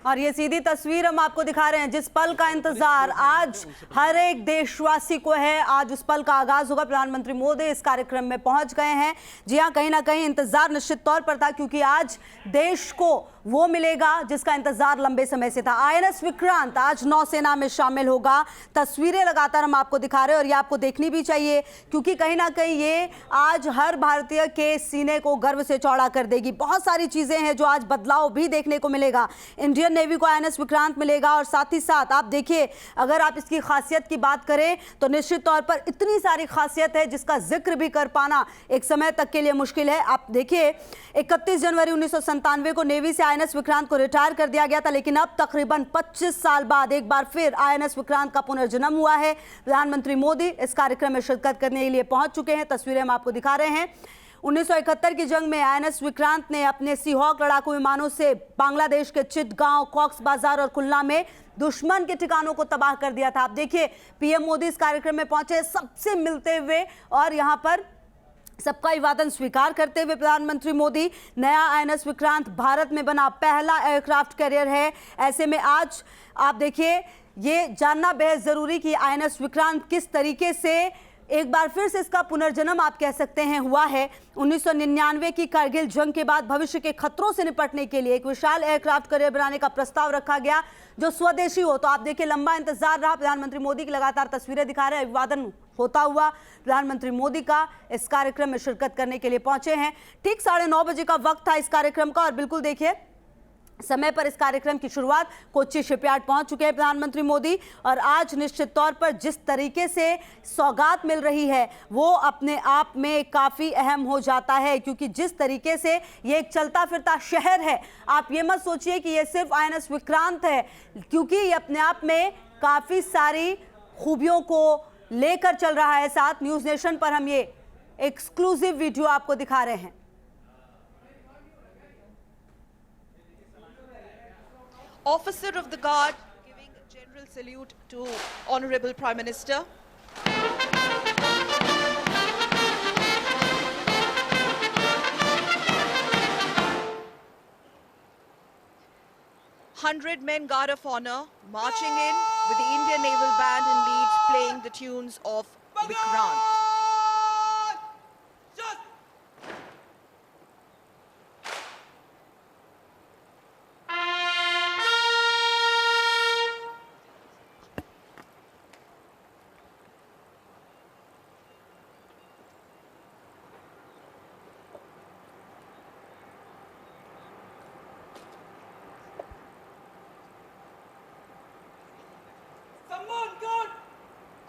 और ये सीधी तस्वीर हम आपको दिखा रहे हैं जिस पल का इंतजार आज हर एक देशवासी को है। आज उस पल का आगाज होगा। प्रधानमंत्री मोदी इस कार्यक्रम में पहुंच गए हैं। जी हां, कहीं ना कहीं इंतजार निश्चित तौर पर था, क्योंकि आज देश को वो मिलेगा जिसका इंतजार लंबे समय से था। आईएनएस विक्रांत आज नौसेना में शामिल होगा। तस्वीरें लगातार हम आपको दिखा रहे हैं और ये आपको देखनी भी चाहिए, क्योंकि कहीं ना कहीं ये आज हर भारतीय के सीने को गर्व से चौड़ा कर देगी। बहुत सारी चीजें हैं जो आज बदलाव भी देखने को मिलेगा। इंडियन नेवी को आईएनएस विक्रांत मिलेगा और साथ ही साथ आप देखिए, अगर आप इसकी खासियत की बात करें तो निश्चित तौर पर इतनी सारी खासियत है जिसका जिक्र भी कर पाना एक समय तक के लिए मुश्किल है। आप देखिए, 31 जनवरी 1997 को नेवी से आईएनएस विक्रांत को रिटायर कर दिया गया था, लेकिन अब तकरीबन 25 साल बाद एक बार फिर आईएनएस विक्रांत का पुनर्जन्म हुआ है। प्रधानमंत्री मोदी इस कार्यक्रम में शिरकत करने के लिए पहुंच चुके हैं। तस्वीरें हम आपको दिखा रहे हैं। 1971 की जंग में आईएनएस विक्रांत ने अपने सीहॉक लड़ाकू विमानों से बांग्लादेश के चिटगांव, कॉक्स बाजार और खुलना में दुश्मन के ठिकानों को तबाह कर दिया था। आप देखिए, पीएम मोदी इस कार्यक्रम में पहुंचे सबसे मिलते हुए और यहां पर सबका अभिवादन स्वीकार करते हुए प्रधानमंत्री मोदी। नया आईएनएस विक्रांत भारत में बना पहला एयरक्राफ्ट कैरियर है। ऐसे में आज आप देखिए, ये जानना बेहद जरूरी कि आईएनएस विक्रांत किस तरीके से एक बार फिर से इसका पुनर्जन्म आप कह सकते हैं हुआ है। 1999 की कारगिल जंग के बाद भविष्य के खतरों से निपटने के लिए एक विशाल एयरक्राफ्ट कैरियर बनाने का प्रस्ताव रखा गया जो स्वदेशी हो। तो आप देखिए, लंबा इंतजार रहा। प्रधानमंत्री मोदी की लगातार तस्वीरें दिखा रहे हैं। अभिवादन होता हुआ प्रधानमंत्री मोदी का इस कार्यक्रम में शिरकत करने के लिए पहुंचे हैं। ठीक 9:30 बजे का वक्त था इस कार्यक्रम का और बिल्कुल देखिए, समय पर इस कार्यक्रम की शुरुआत कोच्चि शिपयार्ड पहुंच चुके हैं प्रधानमंत्री मोदी। और आज निश्चित तौर पर जिस तरीके से सौगात मिल रही है वो अपने आप में काफ़ी अहम हो जाता है, क्योंकि जिस तरीके से ये एक चलता फिरता शहर है। आप ये मत सोचिए कि ये सिर्फ आईएनएस विक्रांत है, क्योंकि ये अपने आप में काफ़ी सारी खूबियों को लेकर चल रहा है। साथ न्यूज़ नेशन पर हम ये एक्सक्लूसिव वीडियो आपको दिखा रहे हैं। Officer of the Guard giving general salute to Honorable Prime Minister. Men Guard of Honor marching in with the Indian Naval Band and lead playing the tunes of Vikrant.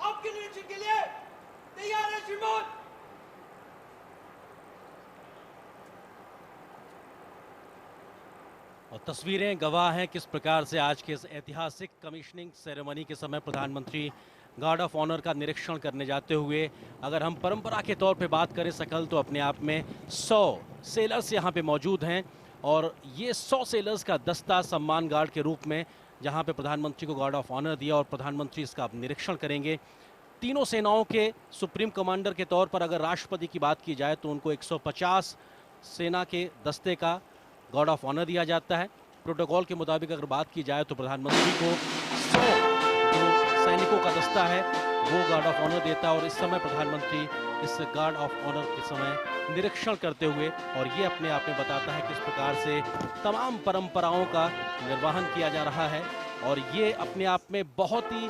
आपके निरीक्षण के लिए तैयार है श्रीमान। और तस्वीरें गवाह हैं किस प्रकार से आज के इस ऐतिहासिक कमीशनिंग सेरेमनी के समय प्रधानमंत्री गार्ड ऑफ ऑनर का निरीक्षण करने जाते हुए, अगर हम परंपरा के तौर पे बात करें सकल, तो अपने आप में 100 सेलर्स यहाँ पे मौजूद हैं। और ये 100 सेलर्स का दस्ता सम्मान गार्ड के रूप में जहाँ पे प्रधानमंत्री को गार्ड ऑफ ऑनर दिया और प्रधानमंत्री इसका अब निरीक्षण करेंगे। तीनों सेनाओं के सुप्रीम कमांडर के तौर पर अगर राष्ट्रपति की बात की जाए तो उनको 150 सेना के दस्ते का गार्ड ऑफ ऑनर दिया जाता है। प्रोटोकॉल के मुताबिक अगर बात की जाए तो प्रधानमंत्री को 100 जो सैनिकों का दस्ता है वो गार्ड ऑफ ऑनर देता है। और इस समय प्रधानमंत्री इस गार्ड ऑफ ऑनर के समय निरीक्षण करते हुए, और ये अपने आप में बताता है किस प्रकार से तमाम परंपराओं का निर्वहन किया जा रहा है। और ये अपने आप में बहुत ही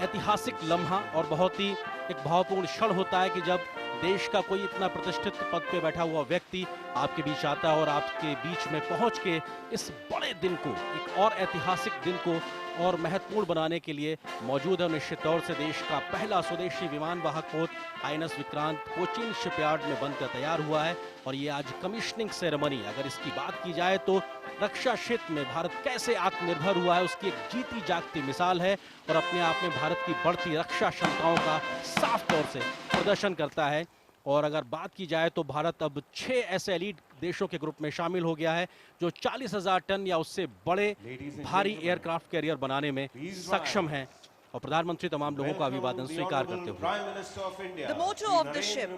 ऐतिहासिक लम्हा और बहुत ही एक भावपूर्ण क्षण होता है कि जब देश का कोई इतना प्रतिष्ठित पद पे बैठा हुआ व्यक्ति आपके बीच आता है और आपके बीच में पहुंच के इस बड़े दिन को, एक और ऐतिहासिक दिन को और महत्वपूर्ण बनाने के लिए मौजूद है। निश्चित तौर से देश का पहला स्वदेशी विमान वाहक पोत आईएनएस विक्रांत कोचीन शिपयार्ड में बनकर तैयार हुआ है। और ये आज कमीशनिंग सेरेमनी, अगर इसकी बात की जाए तो रक्षा क्षेत्र में भारत कैसे आत्मनिर्भर हुआ है उसकी एक जीती जागती मिसाल है और अपने आप में भारत की बढ़ती रक्षा क्षमताओं का साफ तौर से प्रदर्शन करता है। और अगर बात की जाए तो भारत अब 6 ऐसे एलीट देशों के ग्रुप में शामिल हो गया है जो 40,000 टन या उससे बड़े भारी एयरक्राफ्ट कैरियर बनाने में सक्षम हैं। और प्रधानमंत्री तमाम लोगों का अभिवादन स्वीकार करते हुए The motto of the ship,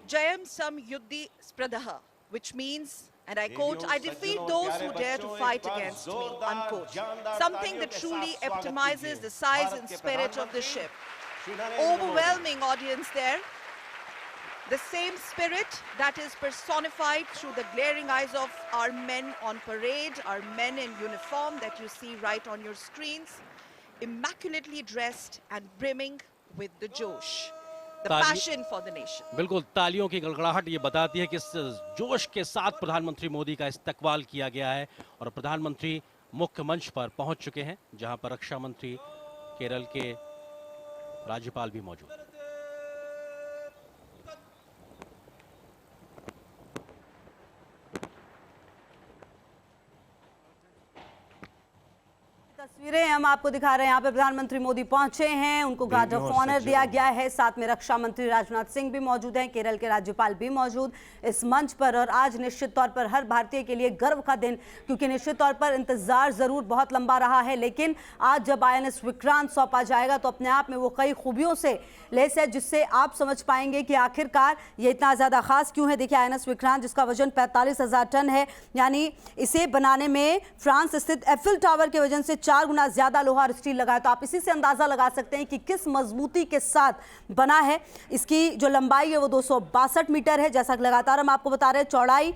Jayam Samyuddhi Spradaha, which means And I quote, "I defeat those who dare to fight against me," unquote. Something that truly epitomizes the size and spirit of the ship. Overwhelming audience there. The same spirit that is personified through the glaring eyes of our men on parade, our men in uniform that you see right on your screens, immaculately dressed and brimming with the josh, the passion for the nation. बिल्कुल, तालियों की गड़गड़ाहट ये बताती है कि इस जोश के साथ प्रधानमंत्री मोदी का इस्तकबाल किया गया है और प्रधानमंत्री मुख्य मंच पर पहुंच चुके हैं, जहां पर रक्षा मंत्री, केरल के राज्यपाल भी मौजूद हैं। तस्वीरें हम आपको दिखा रहे हैं। यहाँ पे प्रधानमंत्री मोदी पहुंचे हैं, उनको गार्ड ऑफ ऑनर दिया गया है। साथ में रक्षा मंत्री राजनाथ सिंह भी मौजूद हैं, केरल के राज्यपाल भी मौजूद इस मंच पर। और आज निश्चित तौर पर हर भारतीय के लिए गर्व का दिन, क्योंकि निश्चित तौर पर इंतजार जरूर बहुत लंबा रहा है, लेकिन आज जब INS विक्रांत सौंपा जाएगा तो अपने आप में वो कई खूबियों से लेस है, जिससे आप समझ पाएंगे कि आखिरकार ये इतना ज्यादा खास क्यों है। देखिए, INS विक्रांत जिसका वजन 45,000 टन है, यानी इसे बनाने में फ्रांस स्थित एफिल टावर के वजन से 4 गुना ज्यादा लोहा और स्टील लगा है। तो आप इसी से अंदाजा लगा सकते हैं कि किस मजबूती के साथ बना है। इसकी जो लंबाई है वो 262 मीटर है, जैसा कि लगातार हम आपको बता रहे हैं। चौड़ाई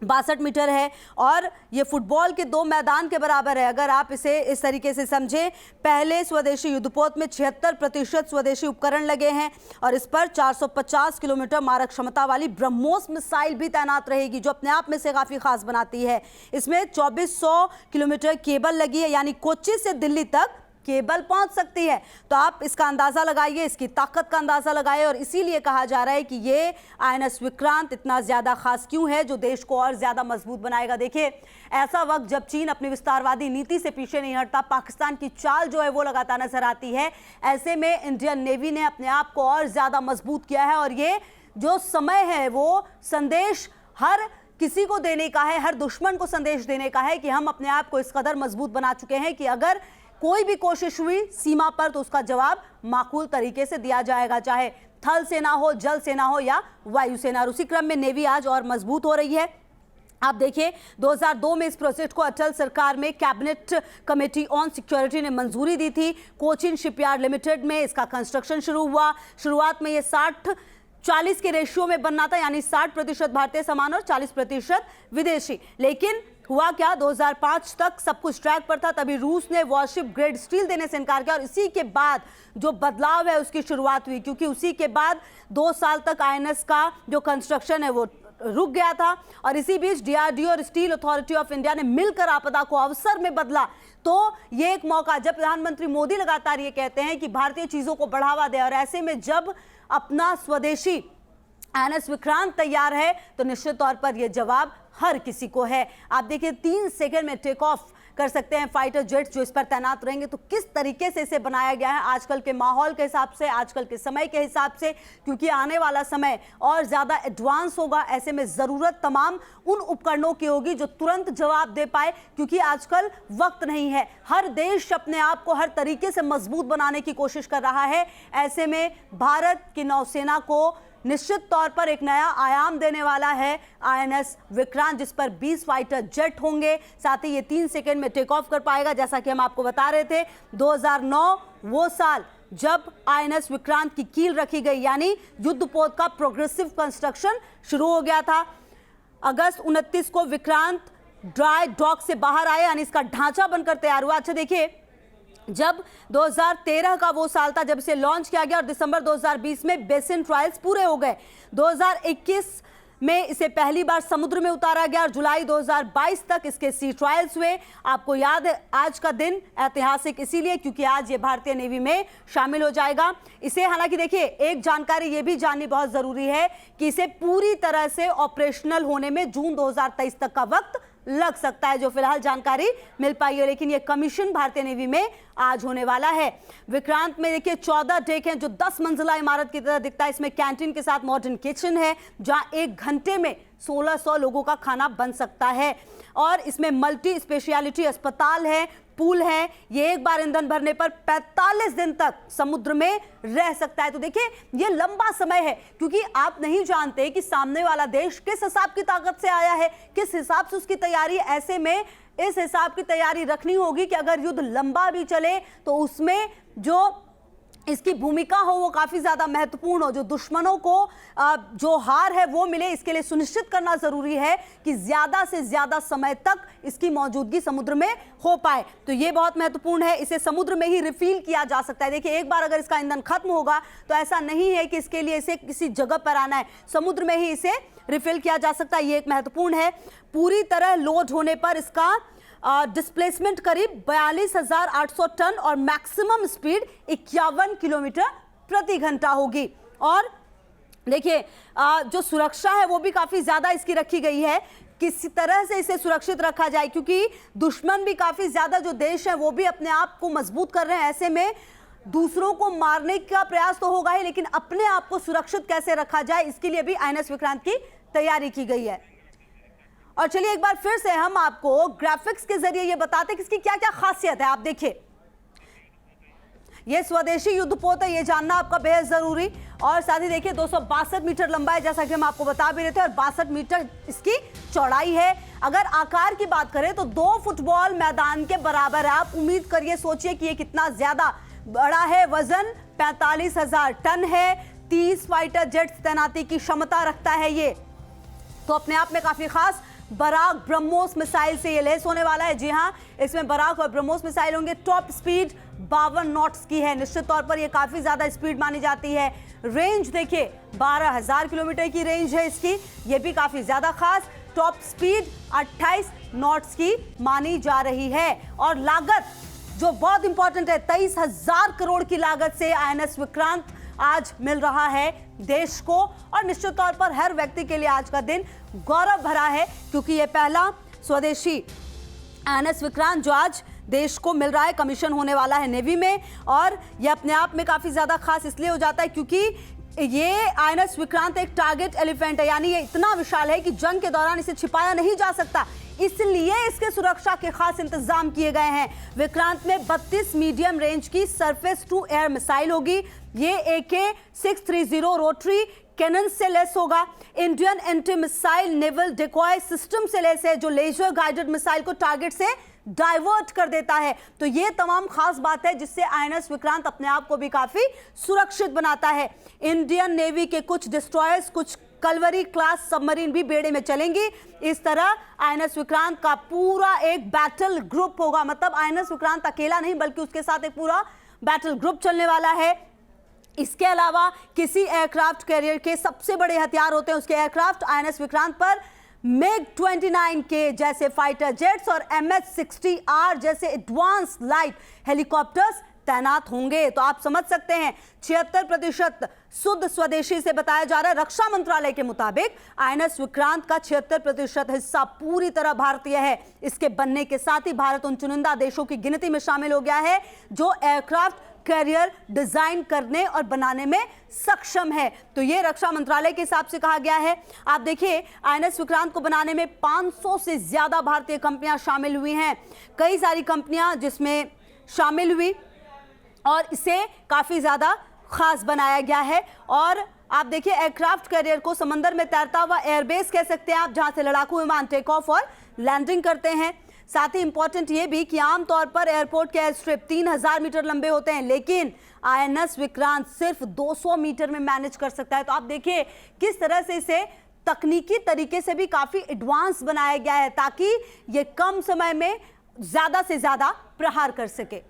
62 मीटर है और ये फुटबॉल के 2 मैदान के बराबर है, अगर आप इसे इस तरीके से समझें। पहले स्वदेशी युद्धपोत में 76% स्वदेशी उपकरण लगे हैं और इस पर 450 किलोमीटर मारक क्षमता वाली ब्रह्मोस मिसाइल भी तैनात रहेगी, जो अपने आप में से काफी खास बनाती है। इसमें 2400 किलोमीटर केबल लगी है, यानी कोच्चि से दिल्ली तक केबल पहुंच सकती है। तो आप इसका अंदाजा लगाइए, इसकी ताकत का अंदाजा लगाइए। और इसीलिए कहा जा रहा है कि ये INS विक्रांत इतना ज्यादा खास क्यों है, जो देश को और ज्यादा मजबूत बनाएगा। देखिए, ऐसा वक्त जब चीन अपनी विस्तारवादी नीति से पीछे नहीं हटता, पाकिस्तान की चाल जो है वो लगातार नजर आती है, ऐसे में इंडियन नेवी ने अपने आप को और ज्यादा मजबूत किया है। और ये जो समय है वो संदेश हर किसी को देने का है, हर दुश्मन को संदेश देने का है कि हम अपने आप को इस कदर मजबूत बना चुके हैं कि अगर कोई भी कोशिश हुई सीमा पर तो उसका जवाब माकूल तरीके से दिया जाएगा, चाहे थल सेना हो, जल सेना हो या वायुसेना। और उसी क्रम में नेवी आज और मजबूत हो रही है। आप देखिए, 2002 में इस प्रोजेक्ट को अटल सरकार में कैबिनेट कमेटी ऑन सिक्योरिटी ने मंजूरी दी थी। कोचिन शिपयार्ड लिमिटेड में इसका कंस्ट्रक्शन शुरू हुआ। शुरुआत में ये 60-40 के रेशियो में बनना था, यानी 60% भारतीय सामान और 40% विदेशी। लेकिन हुआ क्या, 2005 तक सब कुछ ट्रैक पर था, तभी रूस ने वॉरशिप ग्रेड स्टील देने से इनकार किया और इसी के बाद जो बदलाव है उसकी शुरुआत हुई, क्योंकि उसी के बाद 2 साल तक INS का जो कंस्ट्रक्शन है वो रुक गया था। और इसी बीच DRDO और स्टील अथॉरिटी ऑफ इंडिया ने मिलकर आपदा को अवसर में बदला। तो ये एक मौका, जब प्रधानमंत्री मोदी लगातार ये कहते हैं कि भारतीय चीजों को बढ़ावा दे, और ऐसे में जब अपना स्वदेशी INS विक्रांत तैयार है तो निश्चित तौर पर यह जवाब हर किसी को है। आप देखिए, 3 सेकंड में टेक ऑफ कर सकते हैं फाइटर जेट्स जो इस पर तैनात रहेंगे। तो किस तरीके से इसे बनाया गया है आजकल के माहौल के हिसाब से, आजकल के समय के हिसाब से, क्योंकि आने वाला समय और ज्यादा एडवांस होगा। ऐसे में जरूरत तमाम उन उपकरणों की होगी जो तुरंत जवाब दे पाए, क्योंकि आजकल वक्त नहीं है। हर देश अपने आप को हर तरीके से मजबूत बनाने की कोशिश कर रहा है। ऐसे में भारत की नौसेना को निश्चित तौर पर एक नया आयाम देने वाला है INS विक्रांत, जिस पर 20 फाइटर जेट होंगे। साथ ही ये 3 सेकंड में टेक ऑफ कर पाएगा, जैसा कि हम आपको बता रहे थे। 2009 वो साल जब INS विक्रांत की कील रखी गई, यानी युद्धपोत का प्रोग्रेसिव कंस्ट्रक्शन शुरू हो गया था। अगस्त 29 को विक्रांत ड्राई डॉक से बाहर आया, यानी इसका ढांचा बनकर तैयार हुआ। अच्छा देखिए, जब 2013 का वो साल था जब इसे लॉन्च किया गया और दिसंबर 2020 में बेसिन ट्रायल्स पूरे हो गए। 2021 में इसे पहली बार समुद्र में उतारा गया और जुलाई 2022 तक इसके सी ट्रायल्स हुए। आपको याद है, आज का दिन ऐतिहासिक इसीलिए क्योंकि आज ये भारतीय नेवी में शामिल हो जाएगा। इसे हालांकि देखिए, एक जानकारी ये भी जाननी बहुत जरूरी है कि इसे पूरी तरह से ऑपरेशनल होने में जून 2023 तक का वक्त लग सकता है, जो फिलहाल जानकारी मिल पाई है। लेकिन ये कमीशन भारतीय नेवी में आज होने वाला है। विक्रांत में देखिए 14 डेक हैं जो 10 मंजिला इमारत की तरह दिखता है। इसमें कैंटीन के साथ मॉडर्न किचन है, जहां 1 घंटे में 1600 लोगों का खाना बन सकता है। और इसमें मल्टी स्पेशलिटी अस्पताल है, पूल है। ये एक बार ईंधन भरने पर 45 दिन तक समुद्र में रह सकता है। तो देखिए ये लंबा समय है, क्योंकि आप नहीं जानते कि सामने वाला देश किस हिसाब की ताकत से आया है, किस हिसाब से उसकी तैयारी। ऐसे में इस हिसाब की तैयारी रखनी होगी कि अगर युद्ध लंबा भी चले तो उसमें जो इसकी भूमिका हो वो काफी ज्यादा महत्वपूर्ण हो, जो दुश्मनों को जो हार है वो मिले। इसके लिए सुनिश्चित करना जरूरी है कि ज्यादा से ज्यादा समय तक इसकी मौजूदगी समुद्र में हो पाए। तो ये बहुत महत्वपूर्ण है। इसे समुद्र में ही रिफिल किया जा सकता है। देखिए एक बार अगर इसका ईंधन खत्म होगा तो ऐसा नहीं है कि इसके लिए इसे किसी जगह पर आना है, समुद्र में ही इसे रिफिल किया जा सकता है। ये एक महत्वपूर्ण है। पूरी तरह लोड होने पर इसका डिस्प्लेसमेंट करीब 42,800 टन और मैक्सिमम स्पीड 51 किलोमीटर प्रति घंटा होगी। और देखिए जो सुरक्षा है वो भी काफी ज्यादा इसकी रखी गई है, किसी तरह से इसे सुरक्षित रखा जाए, क्योंकि दुश्मन भी काफी ज्यादा जो देश है वो भी अपने आप को मजबूत कर रहे हैं। ऐसे में दूसरों को मारने का प्रयास तो होगा ही, लेकिन अपने आप को सुरक्षित कैसे रखा जाए इसके लिए भी INS विक्रांत की तैयारी की गई है। और चलिए एक बार फिर से हम आपको ग्राफिक्स के जरिए ये बताते हैं कि इसकी क्या क्या खासियत है। आप देखिए ये स्वदेशी युद्धपोत है, ये जानना आपका बेहद जरूरी। और साथ ही देखिए 262 मीटर लंबा है, जैसा कि हम आपको बता भी रहे थे, और 62 मीटर इसकी चौड़ाई है। अगर आकार की बात करें तो 2 फुटबॉल मैदान के बराबर है। आप उम्मीद करिए, सोचिए कि ये कितना ज्यादा बड़ा है। वजन 45,000 टन है। 30 फाइटर जेट्स तैनाती की क्षमता रखता है ये, तो अपने आप में काफी खास। बराक ब्रह्मोस मिसाइल से ये लैस होने वाला है। जी हां, इसमें बराक और ब्रह्मोस मिसाइल होंगे। टॉप स्पीड 52 नॉट्स की है। निश्चित तौर पर ये काफी ज्यादा स्पीड मानी जाती है। रेंज देखिए 12,000 किलोमीटर की रेंज है इसकी, ये भी काफी ज्यादा खास। टॉप स्पीड 28 नॉट्स की मानी जा रही है। और लागत जो बहुत इंपॉर्टेंट है, 23,000 करोड़ की लागत से INS विक्रांत आज मिल रहा है देश को। और निश्चित तौर पर हर व्यक्ति के लिए आज का दिन गौरव भरा है, क्योंकि ये पहला स्वदेशी INS विक्रांत जो आज देश को मिल रहा है, कमीशन होने वाला है नेवी में। और ये अपने आप में काफी ज्यादा खास इसलिए हो जाता है क्योंकि ये INS विक्रांत एक टारगेट एलिफेंट है, यानी ये इतना विशाल है कि जंग के दौरान इसे छिपाया नहीं जा सकता, इसलिए इसके सुरक्षा के खास इंतजाम किए गए हैं। विक्रांत में 32 मीडियम रेंज की सरफेस टू एयर मिसाइल होगी। ये AK-630 रोटरी कैनन से लेस होगा। Indian anti missile naval decoy system से लेस है, जो लेजर गाइडेड मिसाइल को टारगेट से डाइवर्ट कर देता है। तो ये तमाम खास बात है जिससे INS विक्रांत अपने आप को भी काफी सुरक्षित बनाता है। इंडियन नेवी के कुछ डिस्ट्रॉयर्स, कुछ कलवरी क्लास सबमरीन भी बेड़े में चलेंगी। इस तरह INS विक्रांत का पूरा एक बैटल ग्रुप होगा। मतलब INS विक्रांत अकेला नहीं, बल्कि उसके साथ एक पूरा बैटल ग्रुप चलने वाला है। इसके अलावा किसी एयरक्राफ्ट कैरियर के सबसे बड़े हथियार होते हैं उसके एयरक्राफ्ट, INS विक्रांत पर MiG-29 के जैसे फाइटर जेट्स और MH-60R जैसे एडवांस लाइट हेलीकॉप्टर्स तैनात होंगे। तो आप समझ सकते हैं 76% शुद्ध स्वदेशी से बताया जा रहा है। रक्षा मंत्रालय के मुताबिक INS विक्रांत का 76% हिस्सा पूरी तरह भारतीय है। इसके बनने के साथ ही भारत उन चुनिंदा देशों की गिनती में शामिल हो गया है जो एयरक्राफ्ट कैरियर डिजाइन करने और बनाने में सक्षम है। तो ये रक्षा मंत्रालय के हिसाब से कहा गया है। आप देखिए INS विक्रांत को बनाने में 500 से ज्यादा भारतीय कंपनियां शामिल हुई हैं। कई सारी कंपनियां जिसमें शामिल हुई और इसे काफी ज्यादा खास बनाया गया है। और आप देखिए एयरक्राफ्ट कैरियर को समंदर में तैरता हुआ एयरबेस कह सकते हैं आप, जहां से लड़ाकू विमान टेक ऑफ और लैंडिंग करते हैं। साथ ही इंपॉर्टेंट ये भी कि आमतौर पर एयरपोर्ट के एयर स्ट्रिप 3,000 मीटर लंबे होते हैं, लेकिन INS विक्रांत सिर्फ 200 मीटर में मैनेज कर सकता है। तो आप देखिए किस तरह से इसे तकनीकी तरीके से भी काफी एडवांस बनाया गया है ताकि ये कम समय में ज्यादा से ज्यादा प्रहार कर सके।